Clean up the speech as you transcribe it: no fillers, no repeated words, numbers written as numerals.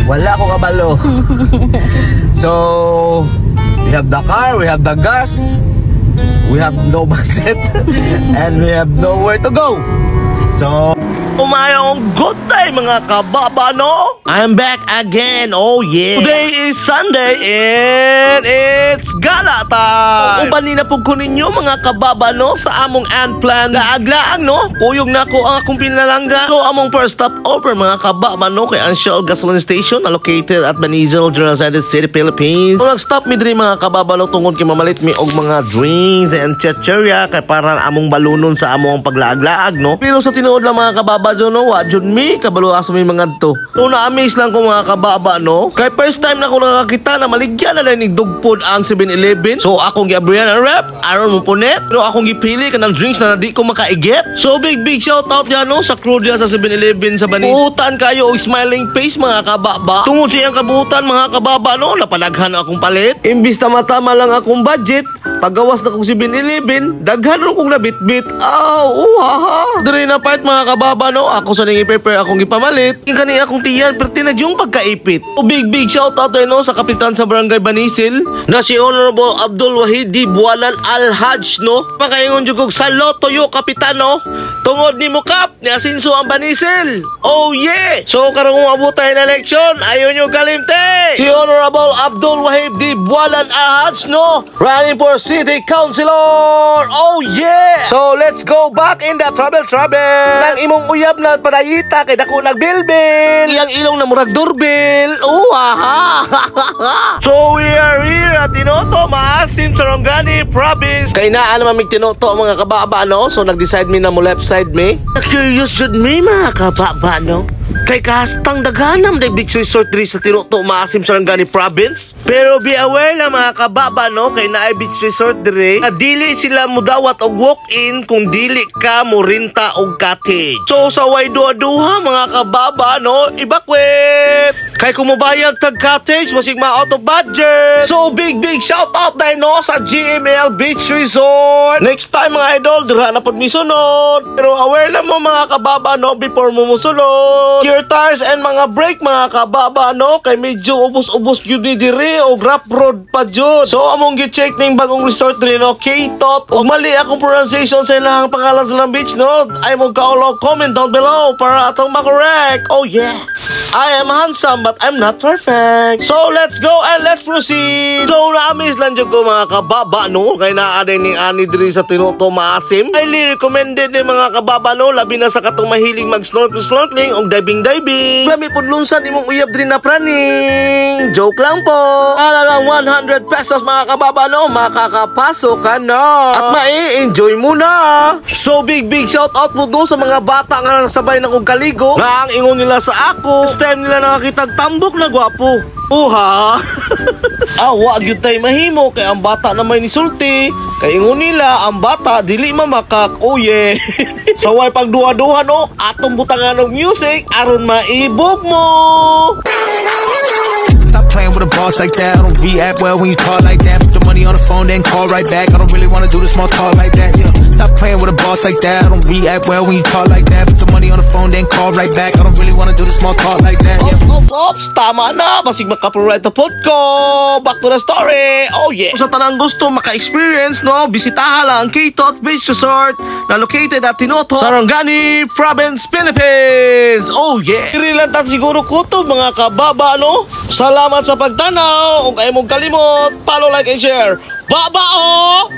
Wala ko kabalo. So, we have the car, we have the gas, we have no budget, and we have nowhere to go. So, umayong good day mga kababano. I'm back again, oh yeah. Today is Sunday and it's gala time. Ubani na po ko ninyo mga kababano sa among unplanned laag-laag no. Puyog na ko ang akong pinalangga. So among first stop over mga kababano kay Anshel Gasoline Station located at Banizel, General Santos City, Philippines. So nag-stop mi diri mga kababano tungod kay mamalit mi og mga drinks and chicheria kay para among balunon sa among paglaag-laag no. Pero sa tinuod lang mga kababano no, wajud mi kabalo aso mi mga to. So na-amaze lang ko mga kababa no. Kay first time na ko nakakita na maligyan na ni dugpod ang 7-Eleven. So akong giabrihan ang rep, aron mo punet. Pero akong gipili kanang drinks na di ko makaigip. So big shout out diyan no sa crew diyan sa 7-Eleven sa Banis. Buutan kayo og smiling face mga kababa. Tungod sa iyang kabuutan mga kababa no, napadaghan akong palit. Imbis na matama lang akong budget, pagawas na kong 7-Eleven, daghan ron kong nabitbit. Aw, uhaha. Diri na part mga kababa no, ako sa nang i-prepare akong gipamalit. Yung kanina akong tiyan, pero tinadyong pagkaipit. O big shout out no sa kapitan sa Barangay Banisil, na si Honorable Abdul Wahid D. Bualan Al-Hajj no. Pakaingon jugog sa Lotoyo kapitan no. Tungod ni Mukap, ni Asinso ang Banisil. Oh yeah! So karong umabutay na eleksyon, ayaw nyo kalimte. Si Honorable Abdul Wahid D. Bualan Al-Hajj no, running for City Councilor. Oh yeah! So let's go back in the trouble. Nang imong uyab na padayita kay dako nagbilbil. Iyang ilong na murag doorbell. Aha! So we are here at Tinoto, Maasim, Sarangani Province. Kay naa naman mig Tinoto mga kababa no. So nag-decide mi na mo left side mi. Curious jud mi mga kababa no. Kay kahastang daghanam day beach resort diri sa Tinoto, Maasim, Sarangani Province. Pero be aware na mga kababa no, kay naay beach resort diri. Dili sila mudawat og walk-in kung dili ka mo renta og cottage. So sa way duha-duha mga kababa no, evacuate. Kay kung mobayad tag cottage, masig ma-out of budget. So big shout out dahil no sa GML Beach Resort. Next time mga idol, dira na pod mi sunod. Pero aware lang mo mga kababa no, before mo musunod. Your tires and mga brake mga kababa no, kay medyo ubos-ubos yun ni diri o rough road pa jud. So among gi-check ning bagong resort diri no, K-Tot. Og mali akong pronunciation sa ilahang pangalan sa beach no, ay mo ka-all comment down below para atong makorek. Oh yeah. I am handsome but I'm not perfect. So let's go and let's proceed. So na-amaze lang jud ko mga kababa no, kay naa din ning ani diri sa Tinoto, Maasim. Highly recommended ni mga kababa no, labi na sa katong mahilig mag-snorkeling og diving. Lami pod lunsan imong uyab diri na praning. Joke lang po. Alalang 100 pesos mga kababa no, makakapasok ka na at mai-enjoy mo na. So big shout out po do sa mga bata nga nasabay na kong kaligo na ang ingon nila sa ako. First time nila nakakitag tambok na gwapo. Uha. Awa gyud tay mahimo kay ang bata na may nisulti. Kay ingon nila ang bata dili mamakak. Oh yeah. So way pagduha-duha no, atong butangan og music aron maibog mo. Stop playing with a boss like that. I don't react well when you talk like that. Put the money on the phone, then call right back. I don't really wanna do the small talk like that. Yeah. Stop playing with a boss like that. I don't react well when you talk like that. Put the money on the phone, then call right back. I don't really wanna do the small talk like that. Yeah. Ops, tama na. Basig makaproright na pod ko. Back to the story. Oh yeah. Kung sa tanang gusto maka-experience no, bisitahan lang ang K-Tot Beach Resort na located at Tinoto, Sarangani Province, Philippines. Oh yeah. Irilantan siguro ko to mga kababa no. Salamat sa pagtanaw. Kung kayo mong kalimot, follow, like, and share. Babao!